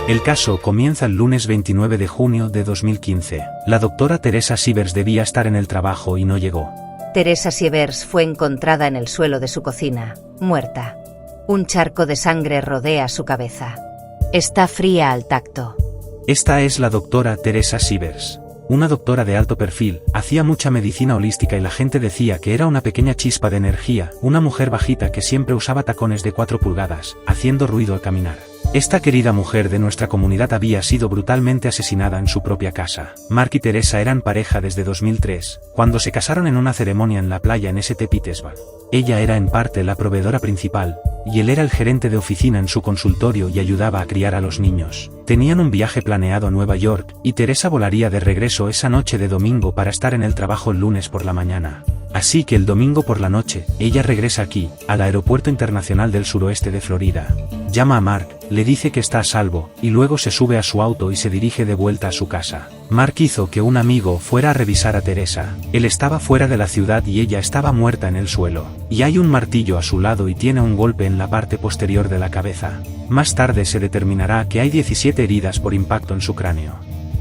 El caso comienza el lunes 29 de junio de 2015. La doctora Teresa Sievers debía estar en el trabajo y no llegó. Teresa Sievers fue encontrada en el suelo de su cocina, muerta. Un charco de sangre rodea su cabeza. Está fría al tacto. Esta es la doctora Teresa Sievers. Una doctora de alto perfil, hacía mucha medicina holística y la gente decía que era una pequeña chispa de energía, una mujer bajita que siempre usaba tacones de 4 pulgadas, haciendo ruido al caminar. Esta querida mujer de nuestra comunidad había sido brutalmente asesinada en su propia casa. Mark y Teresa eran pareja desde 2003, cuando se casaron en una ceremonia en la playa en St. Petersburg. Ella era en parte la proveedora principal, y él era el gerente de oficina en su consultorio y ayudaba a criar a los niños. Tenían un viaje planeado a Nueva York, y Teresa volaría de regreso esa noche de domingo para estar en el trabajo el lunes por la mañana. Así que el domingo por la noche, ella regresa aquí, al Aeropuerto Internacional del Suroeste de Florida. Llama a Mark, le dice que está a salvo, y luego se sube a su auto y se dirige de vuelta a su casa. Mark hizo que un amigo fuera a revisar a Teresa. Él estaba fuera de la ciudad y ella estaba muerta en el suelo. Y hay un martillo a su lado y tiene un golpe en la parte posterior de la cabeza. Más tarde se determinará que hay 17 heridas por impacto en su cráneo.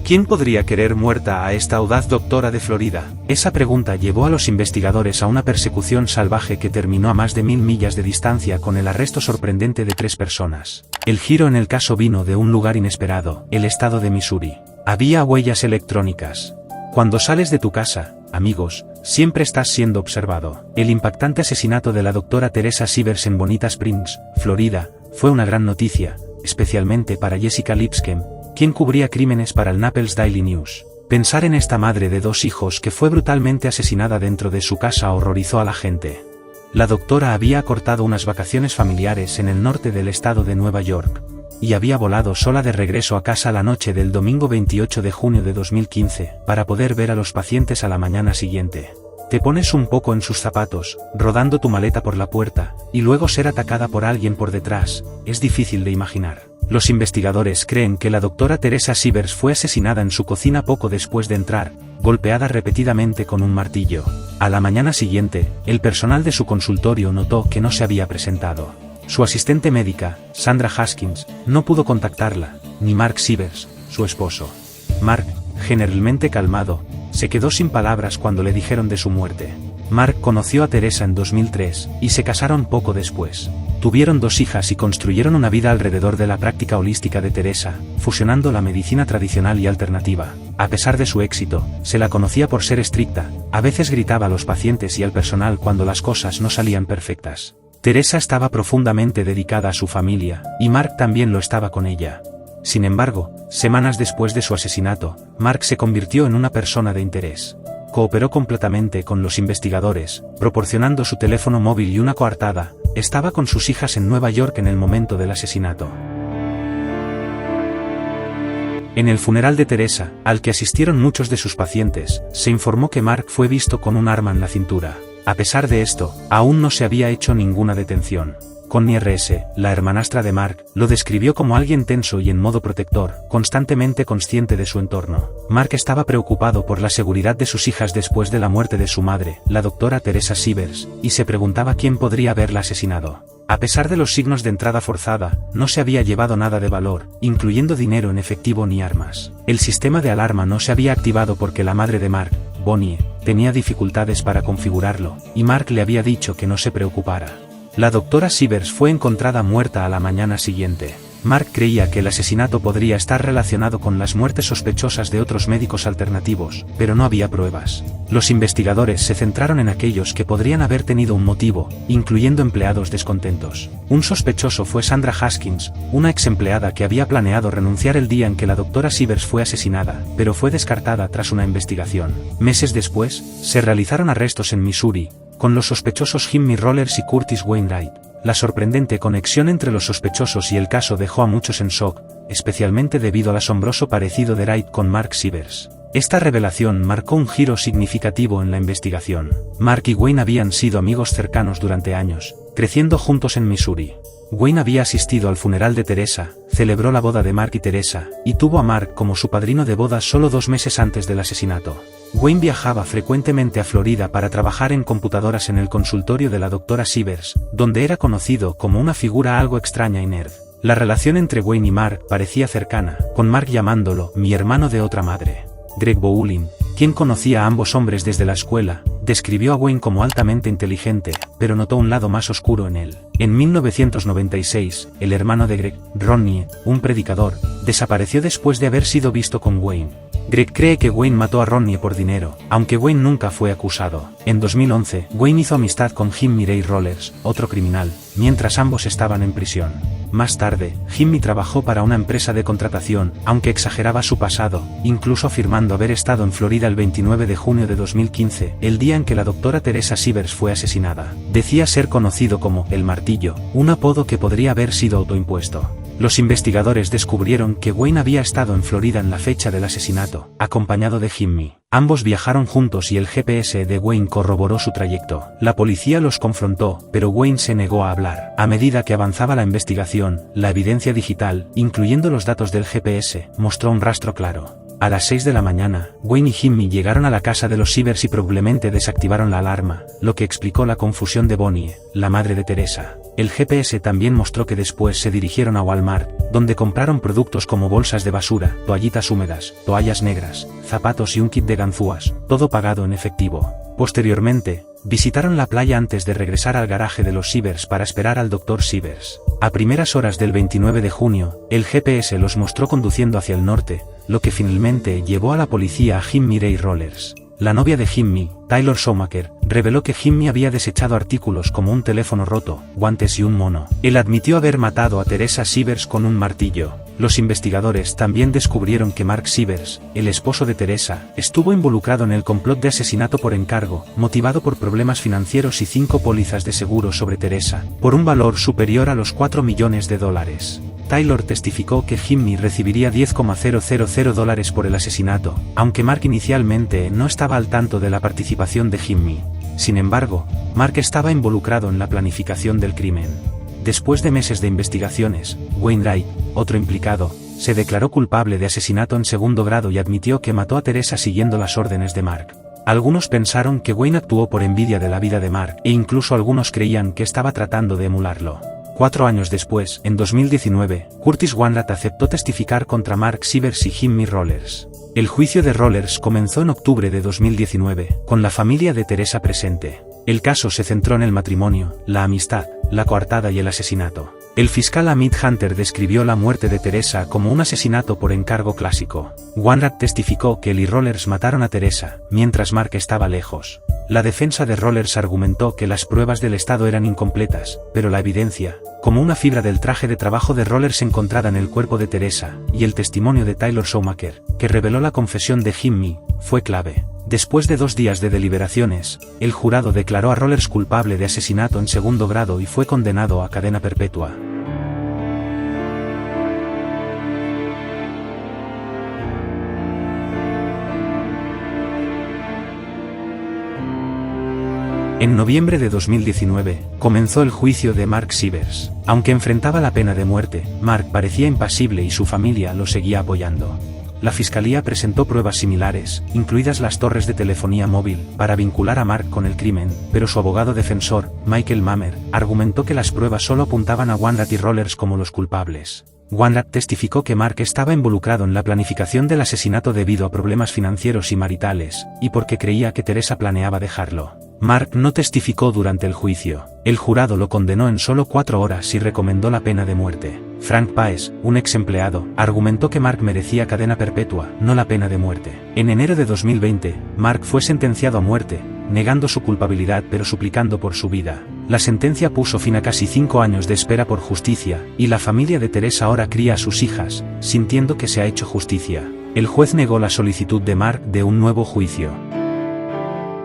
¿Quién podría querer muerta a esta audaz doctora de Florida? Esa pregunta llevó a los investigadores a una persecución salvaje que terminó a más de 1000 millas de distancia con el arresto sorprendente de 3 personas. El giro en el caso vino de un lugar inesperado, el estado de Missouri. Había huellas electrónicas. Cuando sales de tu casa, amigos, siempre estás siendo observado. El impactante asesinato de la doctora Teresa Sievers en Bonita Springs, Florida, fue una gran noticia, especialmente para Jessica Lipscomb, quien cubría crímenes para el Naples Daily News. Pensar en esta madre de 2 hijos que fue brutalmente asesinada dentro de su casa horrorizó a la gente. La doctora había acortado unas vacaciones familiares en el norte del estado de Nueva York, y había volado sola de regreso a casa la noche del domingo 28 de junio de 2015, para poder ver a los pacientes a la mañana siguiente. Te pones un poco en sus zapatos, rodando tu maleta por la puerta, y luego ser atacada por alguien por detrás, es difícil de imaginar. Los investigadores creen que la doctora Teresa Sievers fue asesinada en su cocina poco después de entrar, golpeada repetidamente con un martillo. A la mañana siguiente, el personal de su consultorio notó que no se había presentado. Su asistente médica, Sandra Haskins, no pudo contactarla, ni Mark Sievers, su esposo. Mark, generalmente calmado, se quedó sin palabras cuando le dijeron de su muerte. Mark conoció a Teresa en 2003, y se casaron poco después. Tuvieron 2 hijas y construyeron una vida alrededor de la práctica holística de Teresa, fusionando la medicina tradicional y alternativa. A pesar de su éxito, se la conocía por ser estricta, a veces gritaba a los pacientes y al personal cuando las cosas no salían perfectas. Teresa estaba profundamente dedicada a su familia, y Mark también lo estaba con ella. Sin embargo, semanas después de su asesinato, Mark se convirtió en una persona de interés. Cooperó completamente con los investigadores, proporcionando su teléfono móvil y una coartada. Estaba con sus hijas en Nueva York en el momento del asesinato. En el funeral de Teresa, al que asistieron muchos de sus pacientes, se informó que Mark fue visto con un arma en la cintura. A pesar de esto, aún no se había hecho ninguna detención. Connie R.S., la hermanastra de Mark, lo describió como alguien tenso y en modo protector, constantemente consciente de su entorno. Mark estaba preocupado por la seguridad de sus hijas después de la muerte de su madre, la doctora Teresa Sievers, y se preguntaba quién podría haberla asesinado. A pesar de los signos de entrada forzada, no se había llevado nada de valor, incluyendo dinero en efectivo ni armas. El sistema de alarma no se había activado porque la madre de Mark, Bonnie, tenía dificultades para configurarlo, y Mark le había dicho que no se preocupara. La doctora Sievers fue encontrada muerta a la mañana siguiente. Mark creía que el asesinato podría estar relacionado con las muertes sospechosas de otros médicos alternativos, pero no había pruebas. Los investigadores se centraron en aquellos que podrían haber tenido un motivo, incluyendo empleados descontentos. Un sospechoso fue Sandra Haskins, una ex empleada que había planeado renunciar el día en que la doctora Sievers fue asesinada, pero fue descartada tras una investigación. Meses después, se realizaron arrestos en Missouri, con los sospechosos Jimmy Rollers y Curtis Wainwright. La sorprendente conexión entre los sospechosos y el caso dejó a muchos en shock, especialmente debido al asombroso parecido de Wright con Mark Sievers. Esta revelación marcó un giro significativo en la investigación. Mark y Wayne habían sido amigos cercanos durante años, creciendo juntos en Missouri. Wayne había asistido al funeral de Teresa, celebró la boda de Mark y Teresa, y tuvo a Mark como su padrino de bodas solo 2 meses antes del asesinato. Wayne viajaba frecuentemente a Florida para trabajar en computadoras en el consultorio de la doctora Sievers, donde era conocido como una figura algo extraña y nerd. La relación entre Wayne y Mark parecía cercana, con Mark llamándolo "mi hermano de otra madre". Greg Bowling, quien conocía a ambos hombres desde la escuela, describió a Wayne como altamente inteligente, pero notó un lado más oscuro en él. En 1996, el hermano de Greg, Ronnie, un predicador, desapareció después de haber sido visto con Wayne. Greg cree que Wayne mató a Ronnie por dinero, aunque Wayne nunca fue acusado. En 2011, Wayne hizo amistad con Jimmy Ray Rollers, otro criminal, mientras ambos estaban en prisión. Más tarde, Jimmy trabajó para una empresa de contratación, aunque exageraba su pasado, incluso afirmando haber estado en Florida el 29 de junio de 2015, el día en que la doctora Teresa Sivers fue asesinada. Decía ser conocido como "el martillo", un apodo que podría haber sido autoimpuesto. Los investigadores descubrieron que Wayne había estado en Florida en la fecha del asesinato, acompañado de Jimmy. Ambos viajaron juntos y el GPS de Wayne corroboró su trayecto. La policía los confrontó, pero Wayne se negó a hablar. A medida que avanzaba la investigación, la evidencia digital, incluyendo los datos del GPS, mostró un rastro claro. A las 6 de la mañana, Wayne y Jimmy llegaron a la casa de los Sivers y probablemente desactivaron la alarma, lo que explicó la confusión de Bonnie, la madre de Teresa. El GPS también mostró que después se dirigieron a Walmart, donde compraron productos como bolsas de basura, toallitas húmedas, toallas negras, zapatos y un kit de ganzúas, todo pagado en efectivo. Posteriormente, visitaron la playa antes de regresar al garaje de los Sivers para esperar al Dr. Sivers. A primeras horas del 29 de junio, el GPS los mostró conduciendo hacia el norte, lo que finalmente llevó a la policía a Jimmy Ray Rollers. La novia de Jimmy, Taylor Schumacher, reveló que Jimmy había desechado artículos como un teléfono roto, guantes y un mono. Él admitió haber matado a Teresa Sivers con un martillo. Los investigadores también descubrieron que Mark Sivers, el esposo de Teresa, estuvo involucrado en el complot de asesinato por encargo, motivado por problemas financieros y 5 pólizas de seguro sobre Teresa, por un valor superior a los $4 millones. Taylor testificó que Jimmy recibiría $10,000 por el asesinato, aunque Mark inicialmente no estaba al tanto de la participación de Jimmy. Sin embargo, Mark estaba involucrado en la planificación del crimen. Después de meses de investigaciones, Wainwright, otro implicado, se declaró culpable de asesinato en segundo grado y admitió que mató a Teresa siguiendo las órdenes de Mark. Algunos pensaron que Wayne actuó por envidia de la vida de Mark, e incluso algunos creían que estaba tratando de emularlo. 4 años después, en 2019, Curtis Wainwright aceptó testificar contra Mark Sivers y Jimmy Rollers. El juicio de Rollers comenzó en octubre de 2019, con la familia de Teresa presente. El caso se centró en el matrimonio, la amistad, la coartada y el asesinato. El fiscal Amit Hunter describió la muerte de Teresa como un asesinato por encargo clásico. Wainwright testificó que él y Rollers mataron a Teresa, mientras Mark estaba lejos. La defensa de Rollers argumentó que las pruebas del Estado eran incompletas, pero la evidencia, como una fibra del traje de trabajo de Rollers encontrada en el cuerpo de Teresa, y el testimonio de Taylor Schumacher, que reveló la confesión de Jimmy, fue clave. Después de 2 días de deliberaciones, el jurado declaró a Rollers culpable de asesinato en segundo grado y fue condenado a cadena perpetua. En noviembre de 2019, comenzó el juicio de Mark Sivers. Aunque enfrentaba la pena de muerte, Mark parecía impasible y su familia lo seguía apoyando. La fiscalía presentó pruebas similares, incluidas las torres de telefonía móvil, para vincular a Mark con el crimen, pero su abogado defensor, Michael Mamer, argumentó que las pruebas solo apuntaban a Wainwright y Rollers como los culpables. Wainwright testificó que Mark estaba involucrado en la planificación del asesinato debido a problemas financieros y maritales, y porque creía que Teresa planeaba dejarlo. Mark no testificó durante el juicio. El jurado lo condenó en solo 4 horas y recomendó la pena de muerte. Frank Paes, un ex empleado, argumentó que Mark merecía cadena perpetua, no la pena de muerte. En enero de 2020, Mark fue sentenciado a muerte, negando su culpabilidad pero suplicando por su vida. La sentencia puso fin a casi 5 años de espera por justicia, y la familia de Teresa ahora cría a sus hijas, sintiendo que se ha hecho justicia. El juez negó la solicitud de Mark de un nuevo juicio.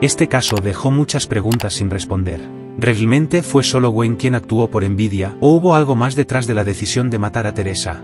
Este caso dejó muchas preguntas sin responder. ¿Realmente fue solo Wayne quien actuó por envidia, o hubo algo más detrás de la decisión de matar a Teresa?